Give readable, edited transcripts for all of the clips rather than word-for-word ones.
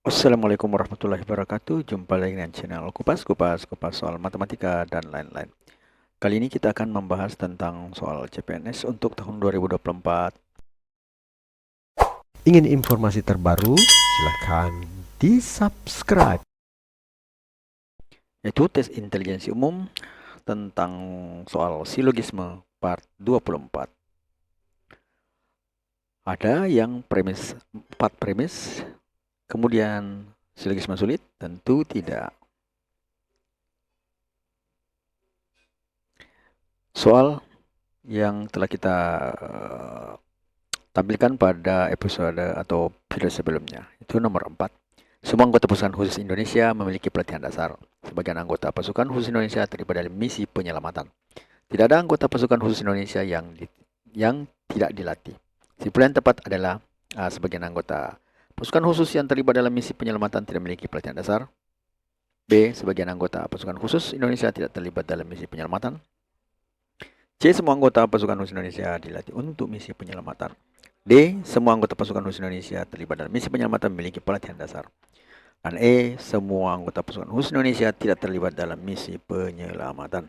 Assalamualaikum warahmatullahi wabarakatuh. Jumpa lagi dengan channel Kupas soal matematika dan lain-lain. Kali ini kita akan membahas tentang soal CPNS untuk tahun 2024. Ingin informasi terbaru? Silahkan di-subscribe. Yaitu tes intelijensi umum tentang soal silogisme part 24. Ada yang premis 4 premis, kemudian silogisme sulit? Tentu tidak. Soal yang telah kita tampilkan pada episode atau video sebelumnya. Itu nomor 4. Semua anggota pasukan khusus Indonesia memiliki pelatihan dasar. Sebagian anggota pasukan khusus Indonesia terlibat dalam misi penyelamatan. Tidak ada anggota pasukan khusus Indonesia yang tidak dilatih. Kesimpulan tepat adalah sebagian anggota pasukan khusus yang terlibat dalam misi penyelamatan tidak memiliki pelatihan dasar. B. Sebagian anggota pasukan khusus Indonesia tidak terlibat dalam misi penyelamatan. C. Semua anggota pasukan khusus Indonesia dilatih untuk misi penyelamatan. D. Semua anggota pasukan khusus Indonesia terlibat dalam misi penyelamatan memiliki pelatihan dasar. Dan E. Semua anggota pasukan khusus Indonesia tidak terlibat dalam misi penyelamatan.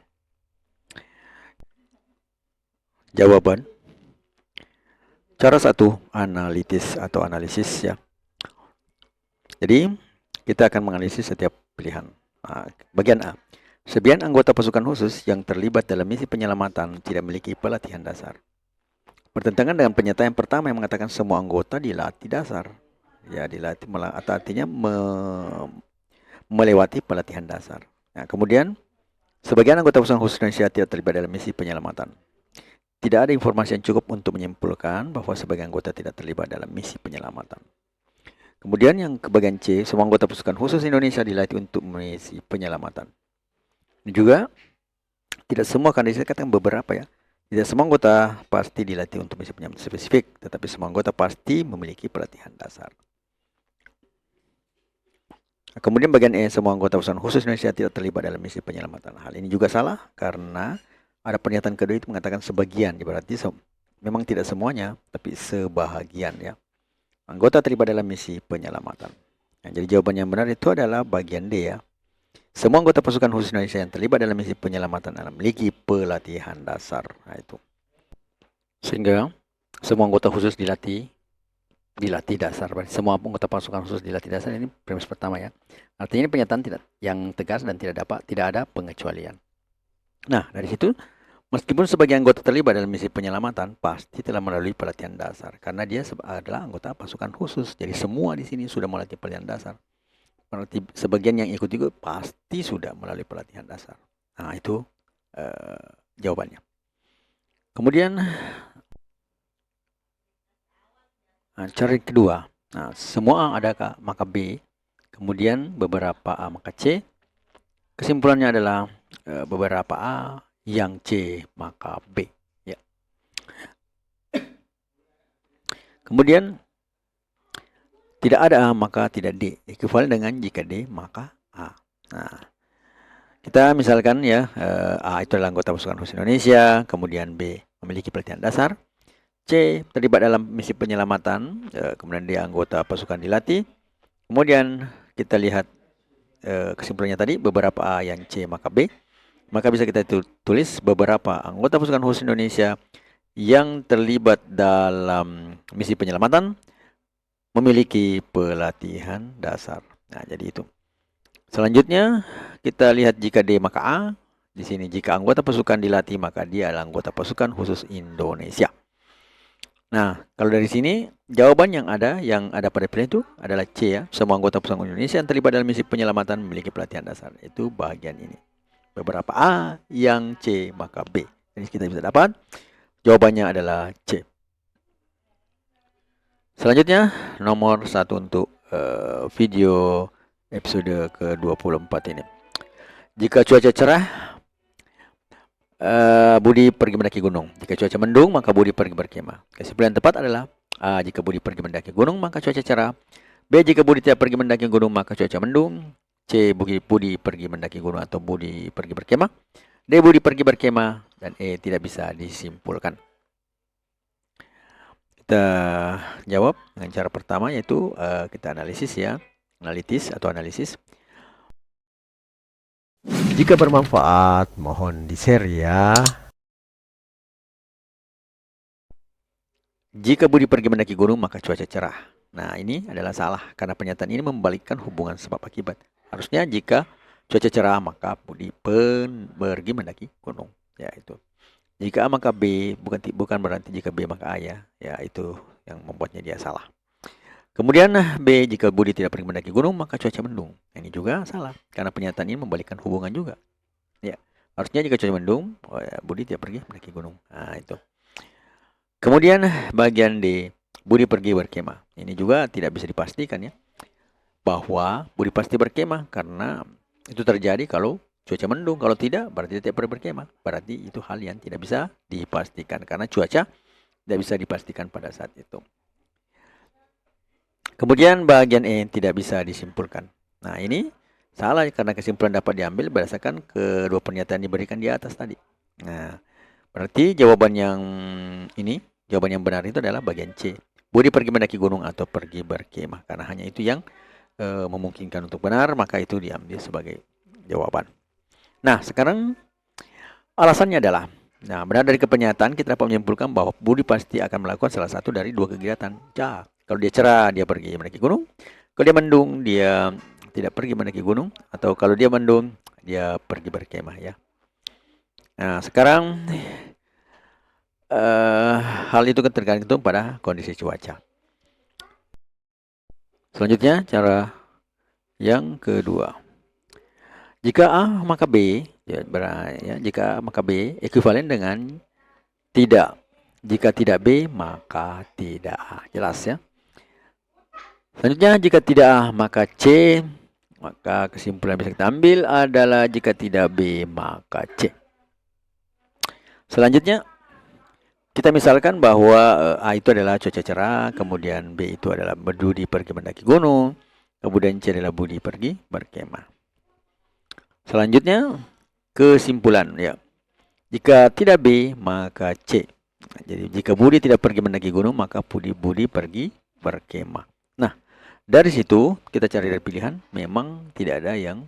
Jawaban. Cara 1, analitis atau analisis ya. Jadi, kita akan menganalisis setiap pilihan. Bagian A. Sebagian anggota pasukan khusus yang terlibat dalam misi penyelamatan tidak memiliki pelatihan dasar. Bertentangan dengan pernyataan pertama yang mengatakan semua anggota dilatih dasar. Ya, dilatih artinya melewati pelatihan dasar. Nah, kemudian, sebagian anggota pasukan khusus Indonesia tidak terlibat dalam misi penyelamatan. Tidak ada informasi yang cukup untuk menyimpulkan bahwa sebagian anggota tidak terlibat dalam misi penyelamatan. Kemudian yang ke bagian C, semua anggota pasukan khusus Indonesia dilatih untuk misi penyelamatan. Ini juga tidak semua akan dikatakan beberapa ya. Tidak semua anggota pasti dilatih untuk misi penyelamatan spesifik, tetapi semua anggota pasti memiliki pelatihan dasar. Kemudian bagian E, semua anggota pasukan khusus Indonesia tidak terlibat dalam misi penyelamatan. Hal ini juga salah karena ada pernyataan kedua itu mengatakan sebagian, berarti memang tidak semuanya, tapi sebahagian ya. Anggota terlibat dalam misi penyelamatan. Nah, jadi jawaban yang benar itu adalah bagian D ya. Semua anggota pasukan khusus Indonesia yang terlibat dalam misi penyelamatan memiliki pelatihan dasar. Nah, itu. Sehingga semua anggota khusus dilatih dasar. Berarti semua anggota pasukan khusus dilatih dasar, ini premis pertama ya. Artinya ini pernyataan yang tegas dan tidak ada pengecualian. Nah, dari situ, meskipun sebagian anggota terlibat dalam misi penyelamatan, pasti telah melalui pelatihan dasar. Karena dia adalah anggota pasukan khusus. Jadi semua di sini sudah melalui pelatihan dasar. Berarti sebagian yang ikut juga pasti sudah melalui pelatihan dasar. Nah, itu jawabannya. Kemudian, cara kedua. Nah, semua A ada maka B. Kemudian beberapa A maka C. Kesimpulannya adalah beberapa A yang C maka B. Ya. Kemudian tidak ada A maka tidak D. Ekuivalen dengan jika D maka A. Nah, kita misalkan ya A itu adalah anggota pasukan khusus Indonesia, kemudian B memiliki pelatihan dasar, C terlibat dalam misi penyelamatan, kemudian dia anggota pasukan dilatih. Kemudian kita lihat kesimpulannya tadi beberapa A yang C maka B. Maka bisa kita tulis beberapa anggota pasukan khusus Indonesia yang terlibat dalam misi penyelamatan memiliki pelatihan dasar. Nah, jadi itu. Selanjutnya kita lihat jika D maka A. Di sini jika anggota pasukan dilatih maka dia adalah anggota pasukan khusus Indonesia. Nah, kalau dari sini jawaban yang ada pada pilihan itu adalah C ya. Semua anggota pasukan Indonesia yang terlibat dalam misi penyelamatan memiliki pelatihan dasar. Itu bagian ini. Beberapa A yang C maka B. Jadi kita bisa dapat jawabannya adalah C. Selanjutnya nomor 1 untuk video episode ke-24 ini. Jika cuaca cerah, Budi pergi mendaki gunung. Jika cuaca mendung, maka Budi pergi berkemah. Kesimpulan tepat adalah A. Jika Budi pergi mendaki gunung, maka cuaca cerah. B. Jika Budi tidak pergi mendaki gunung, maka cuaca mendung. C. Budi pergi mendaki gunung atau Budi pergi berkemah. D. Budi pergi berkemah. Dan E. Tidak bisa disimpulkan. Kita jawab dengan cara pertama, yaitu kita analisis ya. analisis. Jika bermanfaat, mohon di-share ya. Jika Budi pergi mendaki gunung, maka cuaca cerah. Nah, ini adalah salah karena pernyataan ini membalikkan hubungan sebab akibat. Harusnya jika cuaca cerah, maka Budi pergi mendaki gunung. Ya, itu. Jika A maka B, bukan berarti jika B maka A ya. Ya, itu yang membuatnya dia salah. Kemudian B, jika Budi tidak pergi mendaki gunung, maka cuaca mendung. Ini juga salah, karena pernyataan ini membalikkan hubungan juga. Ya, harusnya jika cuaca mendung, Budi tidak pergi mendaki gunung. Nah, itu. Kemudian bagian D, Budi pergi berkemah. Ini juga tidak bisa dipastikan ya, bahwa Budi pasti berkemah, karena itu terjadi kalau cuaca mendung. Kalau tidak, berarti tidak pergi berkemah. Berarti itu hal yang tidak bisa dipastikan, karena cuaca tidak bisa dipastikan pada saat itu. Kemudian bagian E tidak bisa disimpulkan. Nah, ini salah karena kesimpulan dapat diambil berdasarkan kedua pernyataan diberikan di atas tadi. Nah, berarti jawaban yang benar itu adalah bagian C. Budi pergi mendaki gunung atau pergi berkemah, karena hanya itu yang memungkinkan untuk benar, maka itu diambil sebagai jawaban. Nah, sekarang alasannya adalah, benar dari pernyataan kita dapat menyimpulkan bahwa Budi pasti akan melakukan salah satu dari dua kegiatan. Kalau dia cerah, dia pergi mendaki gunung. Kalau dia mendung, dia tidak pergi mendaki gunung. Atau kalau dia mendung, dia pergi berkemah ya. Nah, sekarang hal itu tergantung pada kondisi cuaca. Selanjutnya, cara yang kedua. Jika A maka B, jika A maka B ekuivalen dengan tidak. Jika tidak B, maka tidak A. Jelas ya. Selanjutnya, jika tidak A, maka C. Maka kesimpulan yang bisa kita ambil adalah jika tidak B, maka C. Selanjutnya, kita misalkan bahwa A itu adalah cuaca cerah, kemudian B itu adalah Budi pergi mendaki gunung, kemudian C adalah Budi pergi berkemah. Selanjutnya, kesimpulan ya. Jika tidak B, maka C. Jadi jika Budi tidak pergi mendaki gunung, maka Budi pergi berkemah. Nah, dari situ kita cari dari pilihan, memang tidak ada yang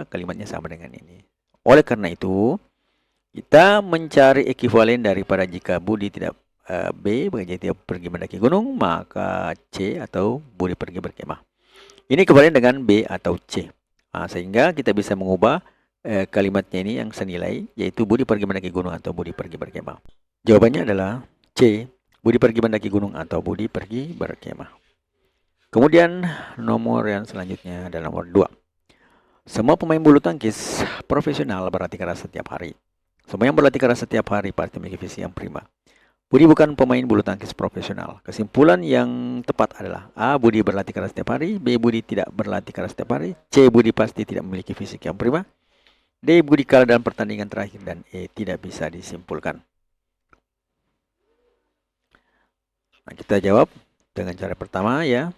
kalimatnya sama dengan ini. Oleh karena itu, kita mencari ekuivalen daripada jika Budi tidak B, jika tidak pergi mendaki gunung, maka C atau Budi pergi berkemah. Ini ekuivalen dengan B atau C. Nah, sehingga kita bisa mengubah kalimatnya ini yang senilai, yaitu Budi pergi mendaki gunung atau Budi pergi berkemah. Jawabannya adalah C, Budi pergi mendaki gunung atau Budi pergi berkemah. Kemudian nomor yang selanjutnya adalah nomor 2. Semua pemain bulu tangkis profesional berlatih keras setiap hari. Semua yang berlatih keras setiap hari pasti memiliki fisik yang prima. Budi bukan pemain bulu tangkis profesional. Kesimpulan yang tepat adalah A, Budi berlatih keras setiap hari, B, Budi tidak berlatih keras setiap hari, C, Budi pasti tidak memiliki fisik yang prima, D, Budi kalah dalam pertandingan terakhir, dan E, tidak bisa disimpulkan. Nah, kita jawab dengan cara pertama ya.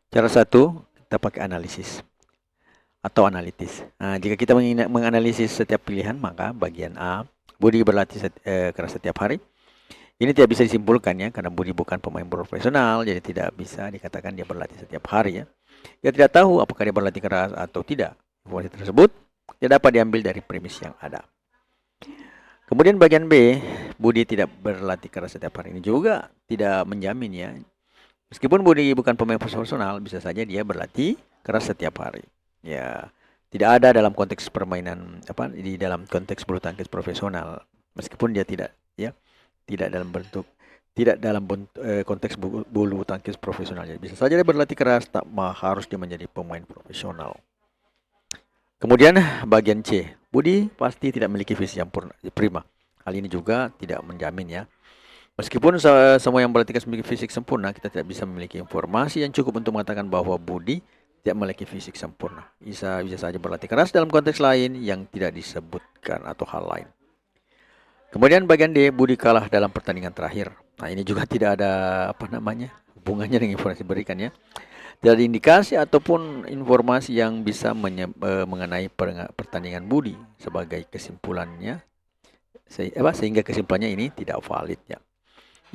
Cara satu, kita pakai analisis atau analitis. Nah, jika kita menganalisis setiap pilihan, maka bagian A, Budi berlatih keras setiap hari. Ini tidak bisa disimpulkan ya, karena Budi bukan pemain profesional, jadi tidak bisa dikatakan dia berlatih setiap hari ya. Dia tidak tahu apakah dia berlatih keras atau tidak. Informasi tersebut tidak dapat diambil dari premis yang ada. Kemudian bagian B, Budi tidak berlatih keras setiap hari. Ini juga tidak menjamin ya. Meskipun Budi bukan pemain profesional, bisa saja dia berlatih keras setiap hari. Ya, tidak ada dalam konteks permainan di dalam konteks bulu tangkis profesional. Meskipun dia tidak dalam konteks bulu tangkis profesional. Jadi bisa saja dia berlatih keras, tak harus dia menjadi pemain profesional. Kemudian bagian C, Budi pasti tidak memiliki fisik yang prima. Hal ini juga tidak menjamin ya. Meskipun semua yang berlatih keras memiliki fisik sempurna, kita tidak bisa memiliki informasi yang cukup untuk mengatakan bahwa Budi tidak memiliki fisik sempurna. Bisa saja berlatih keras dalam konteks lain yang tidak disebutkan atau hal lain. Kemudian bagian D, Budi kalah dalam pertandingan terakhir. Nah, ini juga tidak ada hubungannya dengan informasi berikan ya. Tidak ada indikasi ataupun informasi yang bisa mengenai pertandingan Budi sebagai kesimpulannya, sehingga kesimpulannya ini tidak valid ya.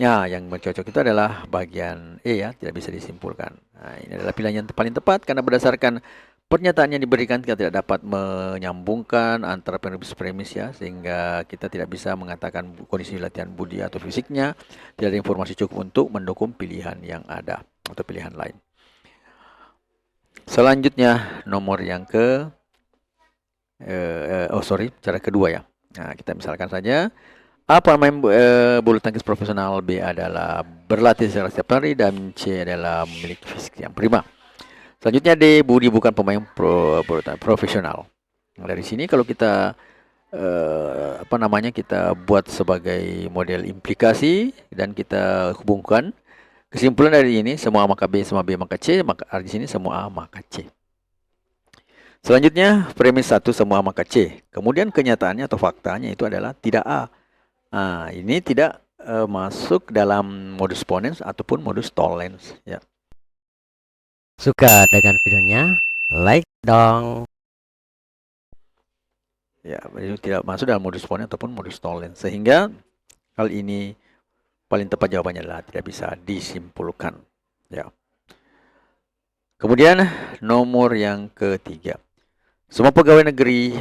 Ya, yang cocok itu adalah bagian E ya, tidak bisa disimpulkan. Nah, ini adalah pilihan yang paling tepat karena berdasarkan pernyataan yang diberikan kita tidak dapat menyambungkan antara premis-premis ya, sehingga kita tidak bisa mengatakan kondisi latihan budi atau fisiknya, tidak ada informasi cukup untuk mendukung pilihan yang ada atau pilihan lain. Selanjutnya nomor yang cara kedua ya. Nah, kita misalkan saja A. Pemain bulu tangkis profesional, B adalah berlatih secara setiap hari, dan C adalah memiliki fisik yang prima. Selanjutnya D. Budi bukan pemain profesional. Nah, dari sini kalau kita kita buat sebagai model implikasi dan kita hubungkan kesimpulan dari ini semua A maka B, semua B maka C, maka di sini semua A maka C. Selanjutnya premis 1 semua A maka C. Kemudian kenyataannya atau faktanya itu adalah tidak A. Nah, ini tidak masuk dalam modus ponens ataupun modus tollens ya. Suka dengan videonya? Like dong. Ya, itu tidak masuk dalam modus ponens ataupun modus tollens, sehingga hal ini paling tepat jawabannya adalah tidak bisa disimpulkan ya. Kemudian nomor yang ketiga, semua pegawai negeri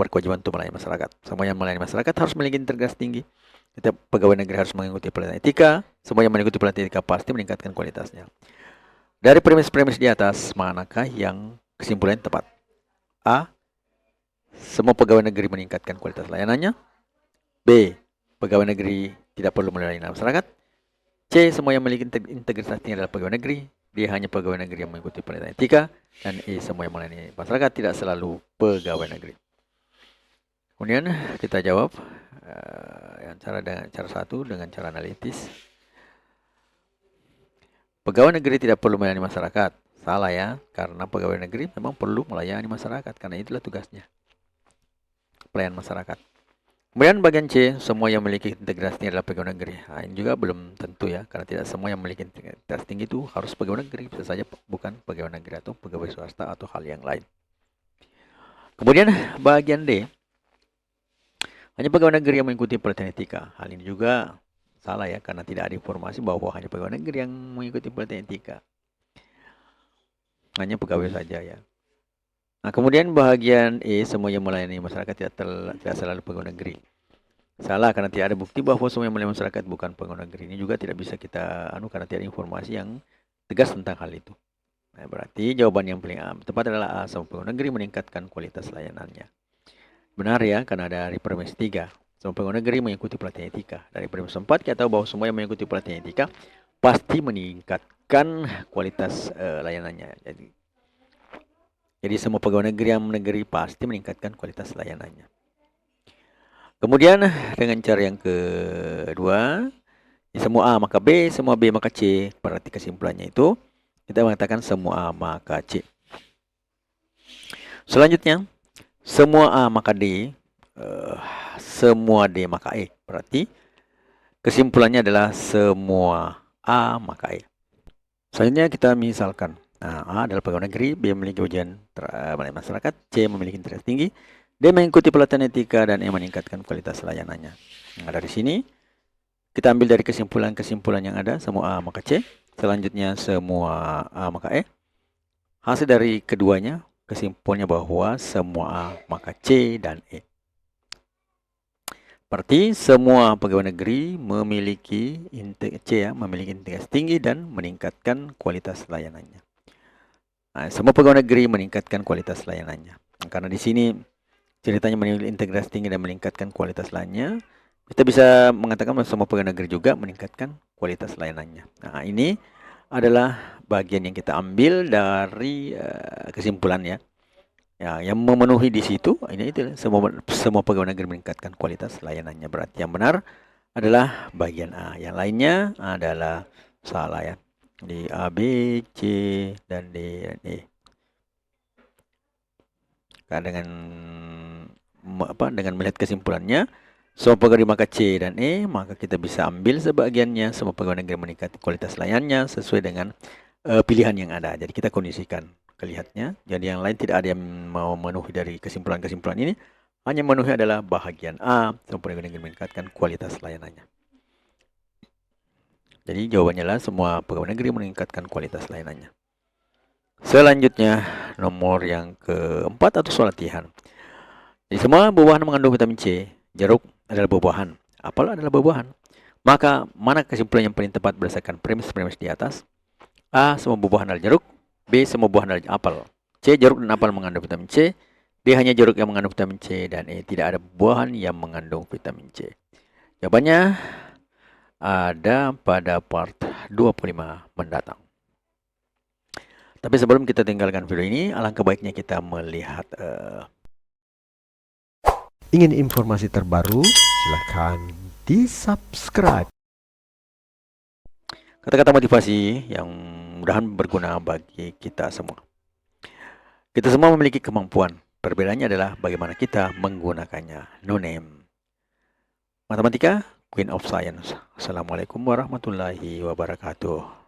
berkewajiban untuk melayani masyarakat. Semua yang melayani masyarakat harus memiliki integritas tinggi. Setiap pegawai negeri harus mengikuti pelatihan etika. Semua yang mengikuti pelatihan etika pasti meningkatkan kualitasnya. Dari premis-premis di atas, manakah yang kesimpulannya tepat? A. Semua pegawai negeri meningkatkan kualitas layanannya. B. Pegawai negeri tidak perlu melayani masyarakat. C. Semua yang memiliki integritas tinggi adalah pegawai negeri. D. Hanya pegawai negeri yang mengikuti pelatihan etika. Dan E. Semua yang melayani masyarakat tidak selalu pegawai negeri. Kemudian kita jawab dengan cara satu dengan cara analitis. Pegawai negeri tidak perlu melayani masyarakat. Salah ya, karena pegawai negeri memang perlu melayani masyarakat, karena itulah tugasnya, pelayanan masyarakat. Kemudian bagian C, semua yang memiliki integritas tinggi adalah pegawai negeri. Nah, ini juga belum tentu ya, karena tidak semua yang memiliki integritas tinggi itu harus pegawai negeri. Bisa saja bukan pegawai negeri atau pegawai swasta atau hal yang lain. Kemudian bagian D, hanya pegawai negeri yang mengikuti pelatihan etika. Hal ini juga salah ya, karena tidak ada informasi bahwa hanya pegawai negeri yang mengikuti pelatihan etika. Hanya pegawai saja ya. Nah, kemudian bagian E, semua yang melayani masyarakat tidak selalu pegawai negeri. Salah, karena tidak ada bukti bahwa semua yang melayani masyarakat bukan pegawai negeri. Ini juga tidak bisa kita karena tidak ada informasi yang tegas tentang hal itu. Nah, berarti jawaban yang paling tepat adalah A, semua pegawai negeri meningkatkan kualitas layanannya. Benar ya, karena dari premis 3. Semua pegawai negeri mengikuti pelatihan etika. Dari premis 4 kita tahu bahwa semua yang mengikuti pelatihan etika pasti meningkatkan kualitas layanannya. Jadi semua pegawai negeri pasti meningkatkan kualitas layanannya. Kemudian dengan cara yang kedua, semua A maka B, semua B maka C. Berarti kesimpulannya itu kita mengatakan semua A maka C. Selanjutnya, semua A maka D, semua D maka E. Berarti kesimpulannya adalah semua A maka E. Selanjutnya kita misalkan, A adalah pegawai negeri, B memiliki ujian melayani masyarakat, C memiliki integritas tinggi, D mengikuti pelatihan etika, dan E meningkatkan kualitas layanannya. Nah, dari sini kita ambil dari kesimpulan-kesimpulan yang ada, semua A maka C. Selanjutnya semua A maka E. Hasil dari keduanya, kesimpulannya bahwa semua A maka C dan E. Berarti semua pegawai negeri memiliki integritas tinggi dan meningkatkan kualitas layanannya. Nah, semua pegawai negeri meningkatkan kualitas layanannya. Karena di sini ceritanya memiliki integritas tinggi dan meningkatkan kualitas layanannya, kita bisa mengatakan bahwa semua pegawai negeri juga meningkatkan kualitas layanannya. Nah, ini adalah bagian yang kita ambil dari kesimpulan ya. Ya, yang memenuhi di situ ini itu semua pegawai negeri meningkatkan kualitas layanannya. Berarti yang benar adalah bagian A. Yang lainnya adalah salah ya. Di A, B, C, dan D, dan E. Karena dengan melihat kesimpulannya, semua pegawai maka C dan E, maka kita bisa ambil sebagiannya. Semua pegawai negeri meningkatkan kualitas layanannya sesuai dengan pilihan yang ada. Jadi kita kondisikan kelihatnya. Jadi yang lain tidak ada yang mau memenuhi dari kesimpulan-kesimpulan ini. Hanya memenuhi adalah bahagian A, semua pegawai negeri meningkatkan kualitas layanannya. Jadi jawabannya adalah semua pegawai negeri meningkatkan kualitas layanannya. Selanjutnya, nomor yang keempat atau soal latihan. Jadi semua buah-buahan mengandung vitamin C. Jeruk adalah buah-buahan. Apel adalah buah-buahan. Maka, mana kesimpulan yang paling tepat berdasarkan premis-premis di atas? A. Semua buah-buahan adalah jeruk. B. Semua buah-buahan adalah apel. C. Jeruk dan apel mengandung vitamin C. D. Hanya jeruk yang mengandung vitamin C. Dan E. Tidak ada buah-buahan yang mengandung vitamin C. Jawabannya ada pada part 25 mendatang. Tapi sebelum kita tinggalkan video ini, alangkah baiknya kita melihat Ingin informasi terbaru? Silakan di-subscribe. kata-kata motivasi yang mudahan berguna bagi kita semua. Kita semua memiliki kemampuan. Perbedaannya adalah bagaimana kita menggunakannya. No name. Matematika, Queen of Science. Assalamualaikum warahmatullahi wabarakatuh.